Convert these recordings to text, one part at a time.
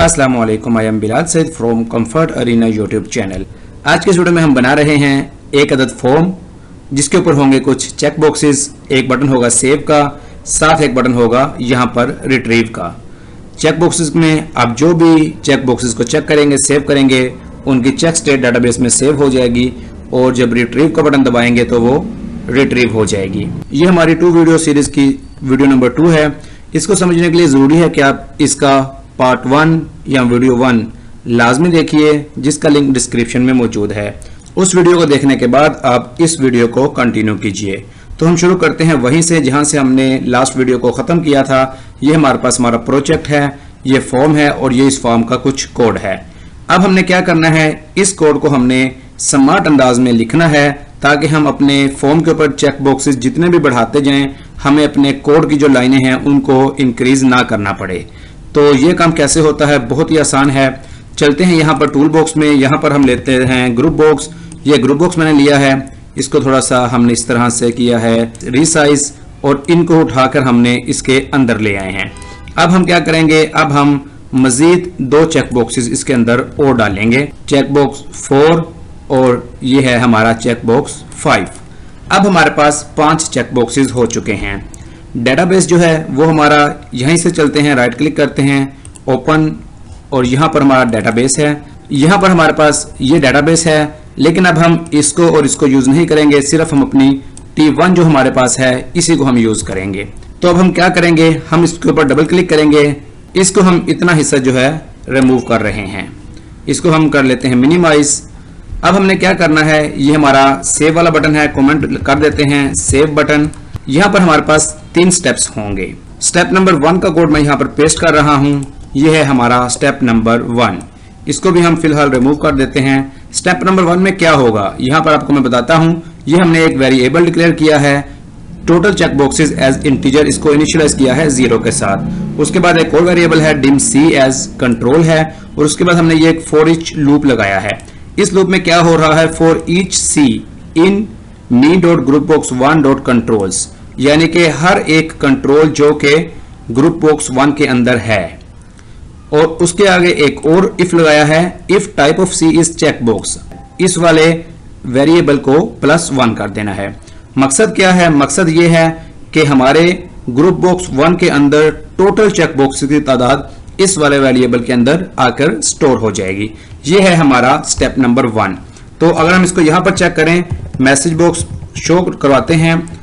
अस्सलाम वालेकुम, I am Bilal Saeed from Comfort Arena YouTube channel. आज के वीडियो में हम बना रहे हैं एक अदद फॉर्म जिसके ऊपर होंगे कुछ चेक बॉक्सेस। एक बटन होगा सेव का, साथ एक बटन होगा यहाँ पर रिट्रीव का। चेक बॉक्सेस में आप जो भी चेक बॉक्सेस को चेक करेंगे, सेव करेंगे, उनकी चेक स्टेट डाटाबेस में सेव हो जाएगी और जब रिट्रीव का बटन दबाएंगे तो वो रिट्रीव हो जाएगी। ये हमारी 2 वीडियो सीरीज की वीडियो नंबर 2 है। इसको समझने के लिए जरूरी है कि आप इसका पार्ट 1 या वीडियो 1 लाजमी देखिए, जिसका लिंक डिस्क्रिप्शन में मौजूद है। उस वीडियो को देखने के बाद आप इस वीडियो को कंटिन्यू कीजिए। तो हम शुरू करते हैं वहीं से जहां से हमने लास्ट वीडियो को खत्म किया था। ये हमारे पास हमारा प्रोजेक्ट है, ये फॉर्म है और ये इस फॉर्म का कुछ कोड है। अब हमने क्या करना है, इस कोड को हमने स्मार्ट अंदाज में लिखना है ताकि हम अपने फॉर्म के ऊपर चेक बॉक्सेस जितने भी बढ़ाते जाएं, हमें अपने कोड की जो लाइनें हैं उनको इंक्रीज ना करना पड़े। तो ये काम कैसे होता है, बहुत ही आसान है। चलते हैं यहाँ पर टूल बॉक्स में, यहाँ पर हम लेते हैं ग्रुप बॉक्स। ये ग्रुप बॉक्स मैंने लिया है, इसको थोड़ा सा हमने इस तरह से किया है रीसाइज और इनको उठाकर हमने इसके अंदर ले आए हैं। अब हम क्या करेंगे, अब हम मजीद 2 चेक बॉक्सेस इसके अंदर और डालेंगे, चेक बॉक्स 4 और ये है हमारा चेक बॉक्स 5। अब हमारे पास 5 चेक बॉक्सेस हो चुके हैं। डेटाबेस जो है वो हमारा यहीं से चलते हैं, राइट क्लिक करते हैं, ओपन, और यहाँ पर हमारा डेटाबेस है। यहाँ पर हमारे पास ये डेटाबेस है, लेकिन अब हम इसको और इसको यूज नहीं करेंगे, सिर्फ हम अपनी T1 जो हमारे पास है इसी को हम यूज करेंगे। तो अब हम क्या करेंगे, हम इसके ऊपर डबल क्लिक करेंगे, इसको हम इतना हिस्सा जो है रिमूव कर रहे हैं, इसको हम कर लेते हैं मिनिमाइज। अब हमने क्या करना है, ये हमारा सेव वाला बटन है, कमेंट कर देते हैं सेव बटन। यहाँ पर हमारे पास 3 स्टेप्स होंगे। स्टेप नंबर 1 का कोड मैं यहाँ पर पेस्ट कर रहा हूँ, ये है हमारा स्टेप नंबर 1। इसको भी हम फिलहाल रिमूव कर देते हैं। स्टेप नंबर 1 में क्या होगा, यहाँ पर आपको मैं बताता हूँ। ये हमने एक वेरिएबल डिक्लेयर किया है, total check boxes as integer, इसको इनिशियलाइज किया है 0 के साथ। उसके बाद एक और वेरिएबल है dim c एज कंट्रोल है, और उसके बाद हमने ये एक फॉर ईच लूप लगाया है। इस लूप में क्या हो रहा है, for each c in me.groupbox1.controls, यानी कि हर एक कंट्रोल जो के ग्रुप बॉक्स 1 के अंदर है। और उसके आगे एक और इफ लगाया है, if type of c is check box, इस वाले वेरिएबल को +1 कर देना है। मकसद क्या है, मकसद ये है कि हमारे ग्रुप बॉक्स 1 के अंदर टोटल चेक बॉक्स की तादाद इस वाले वेरिएबल के अंदर आकर स्टोर हो जाएगी। ये है हमारा स्टेप नंबर 1। तो अगर हम इसको यहां पर चेक करें, मैसेज बॉक्स शो करवाते हैं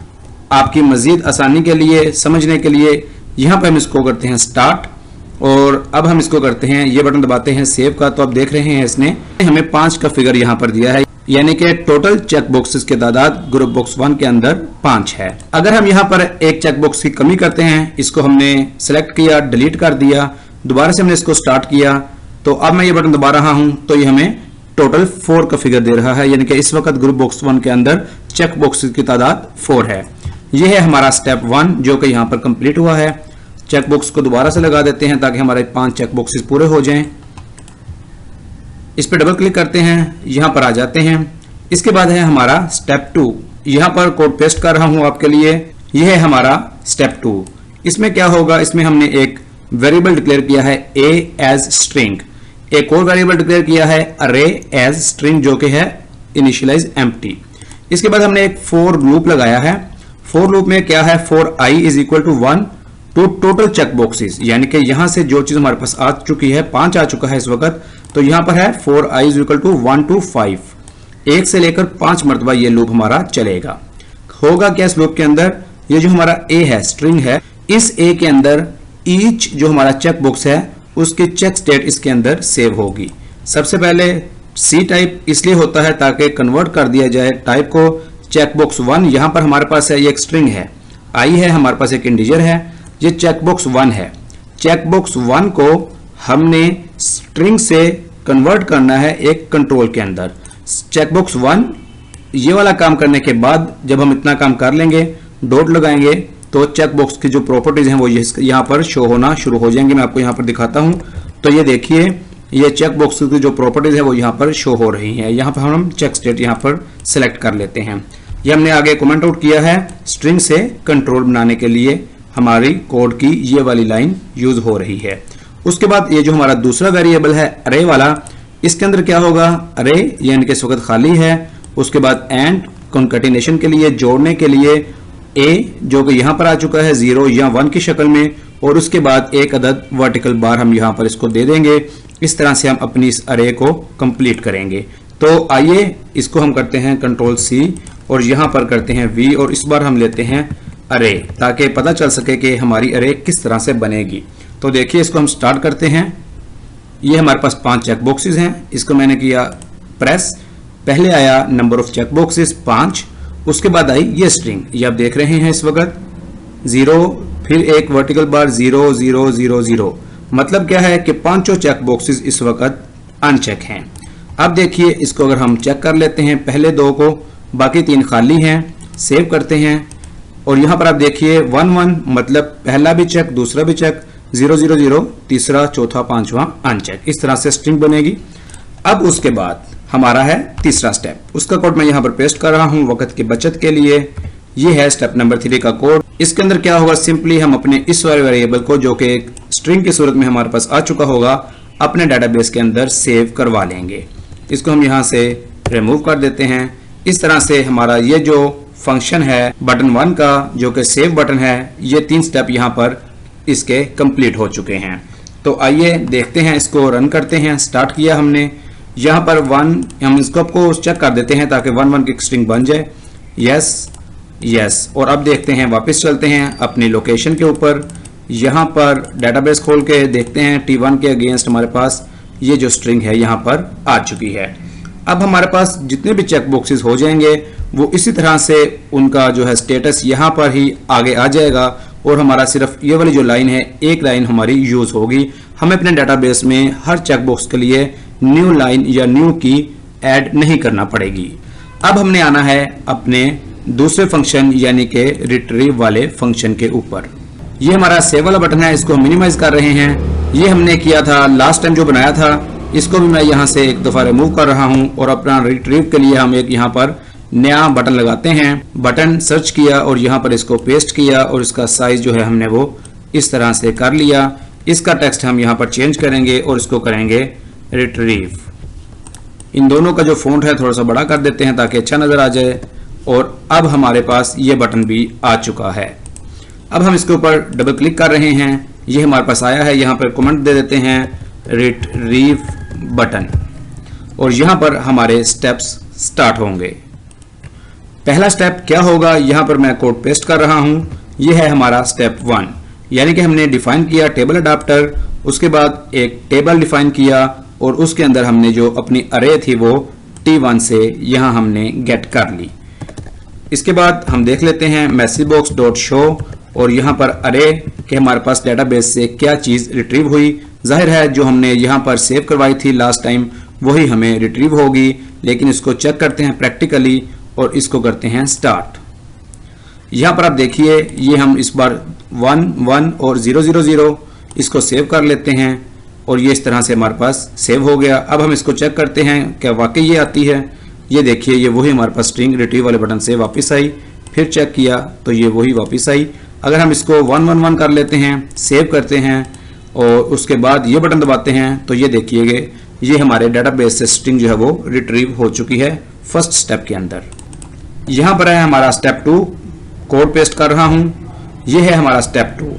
आपकी मजीद आसानी के लिए, समझने के लिए। यहां पर हम इसको करते हैं स्टार्ट, और अब हम इसको करते हैं, ये बटन दबाते हैं सेव का। तो आप देख रहे हैं इसने हमें 5 का फिगर यहां पर दिया है, यानी कि टोटल चेक बॉक्सेस की तादाद ग्रुप बॉक्स 1 के अंदर 5 है। अगर हम यहां पर एक चेक बॉक्स की कमी करते हैं, इसको हमने सेलेक्ट किया, डिलीट कर दिया, दोबारा से हमने इसको स्टार्ट किया, तो अब मैं ये बटन दबा रहा हूं तो ये हमें टोटल 4 का फिगर दे रहा है, यानी कि इस वक्त ग्रुप बॉक्स 1 के अंदर चेक बॉक्सेस की तादाद 4 है। यह है हमारा स्टेप 1 जो कि यहां पर कंप्लीट हुआ है। चेक बॉक्स को दोबारा से लगा देते हैं ताकि हमारे 5 चेक बॉक्सेस पूरे हो जाएं। इस पर डबल क्लिक करते हैं, यहां पर आ जाते हैं। इसके बाद है हमारा स्टेप 2, यहां पर कोड पेस्ट कर रहा हूं आपके लिए। यह है हमारा स्टेप 2। इसमें क्या होगा, इसमें हमने एक वेरिएबल डिक्लेयर किया है a एज स्ट्रिंग, एक और वेरिएबल डिक्लेयर किया है अरे एज स्ट्रिंग जो कि है इनिशियलाइज एम्प्टी। इसके बाद हमने एक फॉर लूप लगाया है। फॉर लूप में क्या है, for i is equal to 1 to total check boxes, यानी कि यहां से जो चीज हमारे पास आ चुकी है, 5 आ चुका है इस वक्त, तो यहां पर है for i is equal to 1 to 5, 1 से लेकर 5 मरतबा ये लूप हमारा चलेगा। होगा क्या इस लूप के अंदर, ये जो हमारा a है, स्ट्रिंग है, इस a के अंदर ईच जो हमारा चेक बॉक्स है उसकी चेक स्टेट इसके अंदर सेव होगी। सबसे पहले C टाइप इसलिए होता है ताकि कन्वर्ट कर दिया जाए टाइप को। चेक बॉक्स 1 यहां पर हमारे पास है, ये एक स्ट्रिंग है, i है, हमारे पास एक इंटीजर है, ये चेक बॉक्स 1 है। चेक बॉक्स 1 को हमने स्ट्रिंग से कन्वर्ट करना है एक कंट्रोल के अंदर। चेक बॉक्स 1 ये वाला काम करने के बाद जब हम इतना काम कर लेंगे, डॉट लगाएंगे, तो चेक बॉक्स की जो प्रॉपर्टीज हैं वो यहाँ पर शो होना शुरू हो जाएंगे। मैं आपको यहाँ पर दिखाता हूँ, तो ये देखिए, ये चेक बॉक्स की जो प्रॉपर्टीज है वो यहाँ पर शो हो रही हैं। यहाँ पर हम चेक स्टेट यहाँ पर सिलेक्ट कर लेते हैं। ये हमने आगे कमेंट आउट किया है, स्ट्रिंग से कंट्रोल बनाने के लिए हमारी कोड की ये वाली लाइन यूज हो रही है। उसके बाद ये जो हमारा दूसरा वेरिएबल है अरे वाला, इसके अंदर क्या होगा, अरे यानी कि इस वक्त खाली है। उसके बाद एंड कॉन्कैटिनेशन के लिए, जोड़ने के लिए ए जो कि यहां पर आ चुका है 0 या 1 की शक्ल में, और उसके बाद एक अदद वर्टिकल बार हम यहां पर इसको दे देंगे। इस तरह से हम अपनी इस अरे को कंप्लीट करेंगे। तो आइए इसको हम करते हैं कंट्रोल C और यहां पर करते हैं V, और इस बार हम लेते हैं अरे, ताकि पता चल सके कि हमारी अरे किस तरह से बनेगी। तो देखिए इसको हम स्टार्ट करते हैं। ये हमारे पास 5 चेक बॉक्सेस हैं। इसको मैंने किया प्रेस, पहले आया नंबर ऑफ चेक बॉक्सेस 5, उसके बाद आई ये स्ट्रिंग, ये आप देख रहे हैं इस वक्त 0, फिर एक वर्टिकल बार 0 0 0 0। मतलब क्या है कि 5 चेक बॉक्सेस इस वक्त अनचेक हैं। अब देखिए इसको अगर हम चेक कर लेते हैं, पहले 2 को, बाकी 3 खाली हैं, सेव करते हैं, और यहां पर आप देखिए 1 1 मतलब पहला भी चेक, दूसरा भी चेक, 0 0 0 तीसरा, चौथा, पांचवा अनचेक। इस तरह से स्ट्रिंग बनेगी। अब उसके बाद हमारा है तीसरा स्टेप, उसका कोड मैं यहां पर पेस्ट कर रहा हूं वक्त की बचत के लिए। ये है स्टेप नंबर 3 का कोड। इसके अंदर क्या होगा, सिंपली हम अपने इस वाले वेरिएबल को जो कि एक स्ट्रिंग की सूरत में हमारे पास आ चुका होगा, अपने डाटाबेस के अंदर सेव करवा लेंगे। इसको हम यहां से रिमूव कर देते हैं। इस तरह से हमारा ये जो फंक्शन है बटन 1 का, जो कि सेव बटन है, ये 3 स्टेप यहां पर इसके कंप्लीट हो चुके हैं। तो आइए देखते हैं, इसको रन करते हैं। स्टार्ट किया हमने, यहां पर 1 हम स्कोप को चेक कर देते हैं ताकि 1 1 की स्ट्रिंग बन जाए। यस यस, और अब देखते हैं, वापस चलते हैं अपनी लोकेशन के ऊपर। यहां पर डेटाबेस खोल के देखते हैं T1 के अगेंस्ट हमारे पास ये जो स्ट्रिंग है यहां पर आ चुकी है। अब हमारे पास जितने भी चेक बॉक्सेस हो जाएंगे वो इसी तरह से उनका जो है स्टेटस यहां पर ही आगे आ जाएगा, और हमारा सिर्फ ये वाली जो लाइन है, एक लाइन हमारी यूज होगी। हमें अपने डाटाबेस में हर चेक बॉक्स के लिए न्यू लाइन या न्यू की ऐड नहीं करना पड़ेगी। अब हमने आना है अपने दूसरे फंक्शन यानी कि रिट्रीव वाले फंक्शन के ऊपर। ये हमारा सेव वाला बटन है, इसको मिनिमाइज कर रहे हैं। ये हमने किया था लास्ट टाइम जो बनाया था, इसको भी मैं यहां से एक दफा रिमूव कर रहा हूं, और अपना रिट्रीव के लिए हम एक यहां पर नया बटन लगाते हैं। बटन सर्च किया और यहां पर इसको पेस्ट किया, और इसका साइज जो है हमने वो इस तरह से कर लिया। इसका टेक्स्ट हम यहां पर चेंज करेंगे और इसको करेंगे रिट्रीव। इन दोनों का जो फॉन्ट है थोड़ा सा बड़ा कर देते हैं ताकि अच्छा नजर आ जाए। और अब हमारे पास ये बटन भी आ चुका है। अब हम इसके ऊपर डबल क्लिक कर रहे हैं, ये हमारे पास आया है। यहां पर कमेंट दे देते हैं रिट्रीव बटन, और यहां पर हमारे स्टेप्स स्टार्ट होंगे। पहला स्टेप क्या होगा, यहां पर मैं कोड पेस्ट कर रहा हूं। यह है हमारा स्टेप 1, यानी कि हमने डिफाइन किया टेबल अडाप्टर, उसके बाद एक टेबल डिफाइन किया, और उसके अंदर हमने जो अपनी अरे थी वो T1 से यहां हमने गेट कर ली। इसके बाद हम देख लेते हैं मैसेज बॉक्स डॉट शो, और यहां पर अरे के हमारे पास डेटाबेस से क्या चीज रिट्रीव हुई। जाहिर है जो हमने यहां पर सेव करवाई थी लास्ट टाइम वही हमें रिट्रीव होगी, लेकिन इसको चेक करते हैं प्रैक्टिकली और इसको करते हैं स्टार्ट। यहां पर आप देखिए ये हम इस बार 1 1 और 0 0 0 इसको सेव कर लेते हैं, और ये इस तरह से हमारे पास सेव हो गया। अब हम इसको चेक करते हैं क्या वाकई ये आती है। ये देखिए ये वही हमारे पास स्ट्रिंग रिट्रीव वाले बटन से वापस आई, फिर चेक किया तो ये वही वापस आई। अगर हम इसको 1 1 1 कर लेते हैं, सेव करते हैं और उसके बाद ये बटन दबाते हैं तो ये देखिएगा ये हमारे डाटाबेस से स्ट्रिंग जो है वो रिट्रीव हो चुकी है फर्स्ट स्टेप के अंदर। यहां पर है हमारा स्टेप 2, कोड पेस्ट कर रहा हूं। ये है हमारा स्टेप 2,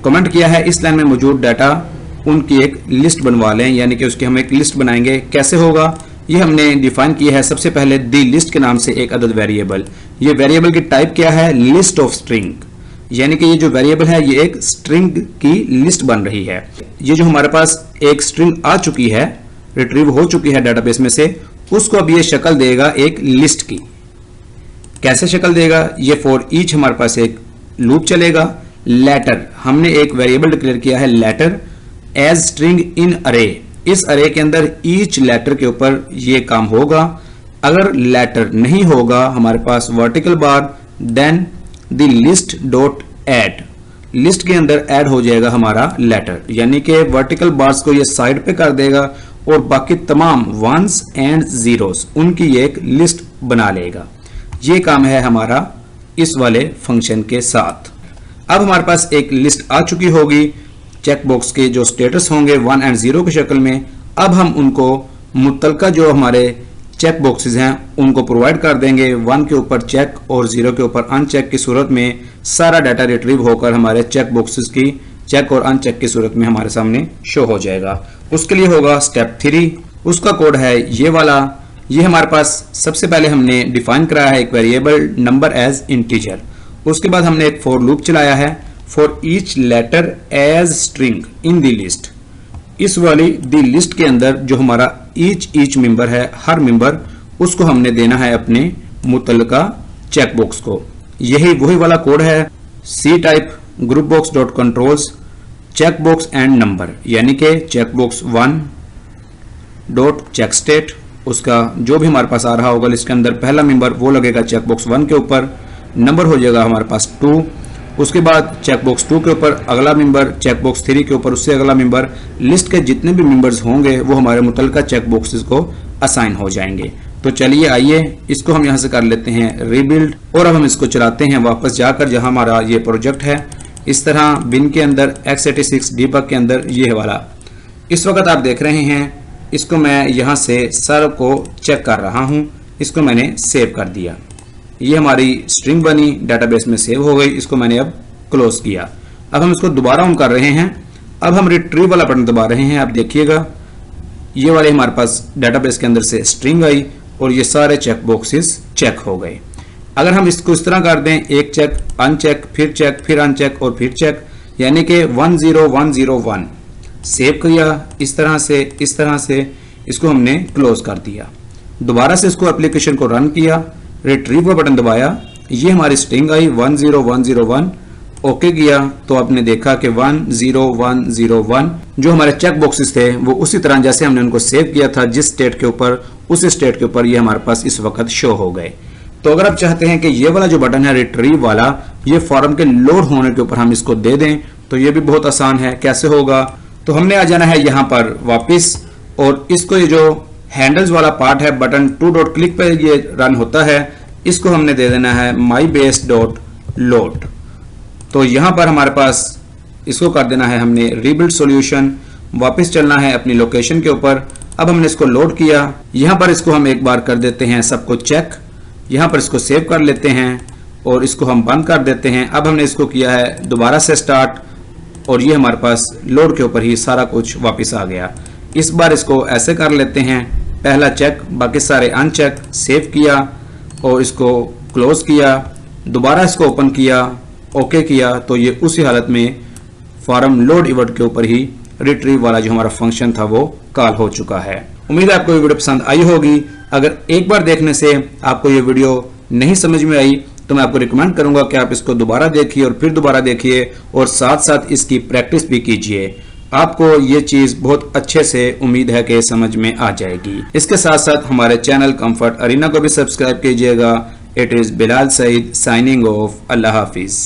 कमेंट किया है इस लाइन में मौजूद डाटा उनकी एक लिस्ट बनवा लें, यानी कि उसकी हम एक लिस्ट बनाएंगे। कैसे होगा, ये हमने डिफाइन किया है सबसे पहले दी लिस्ट के नाम से एक अदद वेरिएबल। ये वेरिएबल की टाइप क्या है, लिस्ट ऑफ स्ट्रिंग, यानी कि ये जो वेरिएबल है ये एक स्ट्रिंग की लिस्ट बन रही है। ये जो हमारे पास एक स्ट्रिंग आ चुकी है, रिट्रीव हो चुकी है डाटाबेस में से, उसको अब ये शक्ल देगा एक लिस्ट की। कैसे शक्ल देगा, ये फॉर ईच हमारे पास एक लूप चलेगा। लेटर हमने एक वेरिएबल डिक्लेयर किया है लेटर एज स्ट्रिंग इन अरे। इस अरे के अंदर ईच लेटर के ऊपर ये काम होगा। अगर लेटर नहीं होगा हमारे पास vertical bar then the list dot add, list के अंदर ऐड हो जाएगा हमारा लेटर, यानी कि वर्टिकल बार्स को ये साइड पे कर देगा और बाकी तमाम वंस एंड जीरोस उनकी एक लिस्ट बना लेगा। ये काम है हमारा इस वाले फंक्शन के साथ। अब हमारे पास एक लिस्ट आ चुकी होगी। चेक बॉक्स के जो स्टेटस होंगे 1 और 0 की शक्ल में, अब हम उनको मुतलका जो हमारे चेक बॉक्सेस हैं उनको प्रोवाइड कर देंगे। 1 के ऊपर चेक और 0 के ऊपर अनचेक की सूरत में सारा डाटा रिट्रीव होकर हमारे चेक बॉक्सेस की चेक और अनचेक की सूरत में हमारे सामने शो हो जाएगा। उसके लिए होगा स्टेप 3, उसका कोड है ये वाला। ये हमारे पास सबसे पहले हमने डिफाइन कराया है एक वेरिएबल नंबर एज इंटीजर। उसके बाद हमने एक फॉर लूप चलाया है for each letter as string in the list. इस वाली दी लिस्ट के अंदर जो हमारा ईच मेंबर है, हर मेंबर, उसको हमने देना है अपने मुतलका चेक बॉक्स को। यही वही वाला कोड है C type group box dot controls check box and number, यानी कि check box 1 dot check state. उसका जो भी हमारे पास आ रहा होगा लिस्ट के अंदर पहला मेंबर वो लगेगा चेक बॉक्स 1 के ऊपर, नंबर हो जाएगा हमारे पास 2। उसके बाद चेक बॉक्स 2 के ऊपर अगला मेंबर, चेक बॉक्स 3 के ऊपर उससे अगला मेंबर। लिस्ट के जितने भी मेंबर्स होंगे वो हमारे मुतलका चेक बॉक्सेस को असाइन हो जाएंगे। तो चलिए आइए इसको हम यहाँ से कर लेते हैं रीबिल्ड, और अब हम इसको चलाते हैं वापस जाकर जहाँ हमारा ये प्रोजेक्ट है। इस तरह बिन के अंदर x86 डीबग के अंदर ये वाला इस वक्त आप देख रहे हैं। इसको मैं यहाँ से सर को चेक कर रहा हूँ, इसको मैंने सेव कर दिया। ये हमारी स्ट्रिंग बनी, डेटाबेस में सेव हो गई। इसको मैंने अब क्लोज किया। अब हम इसको दोबारा ऑन कर रहे हैं। अब हम रिट्रीव वाला बटन दबा रहे हैं। आप देखिएगा ये वाले हमारे पास डेटाबेस के अंदर से स्ट्रिंग आई और ये सारे चेक बॉक्सेस चेक हो गए। अगर हम इसको इस तरह कर दें, एक चेक, अनचेक, फिर अनचेक और फिर चेक, यानी कि 10101 सेव किया। इस तरह से इसको हमने क्लोज कर दिया। दोबारा से इसको एप्लीकेशन को रन किया, रिट्रीव का बटन दबाया, ये हमारी स्ट्रिंग आई 10101, ओके किया तो आपने देखा कि 10101 जो हमारे चेक बॉक्सेस थे वो उसी तरह जैसे हमने उनको सेव किया था जिस स्टेट के ऊपर, उस स्टेट के ऊपर ये हमारे पास इस वक्त शो हो गए। तो अगर आप चाहते हैं कि ये वाला जो बटन है रिट्रीव वाला, ये फॉर्म के लोड होने के ऊपर हम इसको दे दें तो ये भी बहुत आसान है। कैसे होगा, तो हमने आ जाना है यहाँ पर वापस, और इसको ये जो हैंडल्स वाला पार्ट है बटन 2 डॉट क्लिक पे ये रन होता है, इसको हमने दे देना है माई बेस डॉट लोड। तो यहाँ पर हमारे पास इसको कर देना है हमने रीबिल्ड सॉल्यूशन। वापस चलना है अपनी लोकेशन के ऊपर। अब हमने इसको लोड किया, यहाँ पर इसको हम एक बार कर देते हैं सबको चेक, यहाँ पर इसको सेव कर लेते हैं और इसको हम बंद कर देते हैं। अब हमने इसको किया है दोबारा से स्टार्ट, और ये हमारे पास लोड के ऊपर ही सारा कुछ वापस आ गया। इस बार इसको ऐसे कर लेते हैं, पहला चेक, बाकी सारे अनचेक, सेव किया और इसको क्लोज किया, दोबारा इसको ओपन किया, ओके किया, तो ये उसी हालत में फॉर्म लोड इवेंट के ऊपर ही रिट्रीव वाला जो हमारा फंक्शन था वो कॉल हो चुका है। उम्मीद है आपको ये वीडियो पसंद आई होगी। अगर एक बार देखने से आपको ये वीडियो नहीं समझ में आई तो मैं आपको रिकमेंड करूंगा कि आप इसको दोबारा देखिए और फिर दोबारा देखिए और साथ साथ इसकी प्रैक्टिस भी कीजिए। आपको ये चीज बहुत अच्छे से उम्मीद है कि समझ में आ जाएगी। इसके साथ साथ हमारे चैनल कंफर्ट अरीना को भी सब्सक्राइब कीजिएगा। It is Bilal Saeed signing off. अल्लाह हाफिज।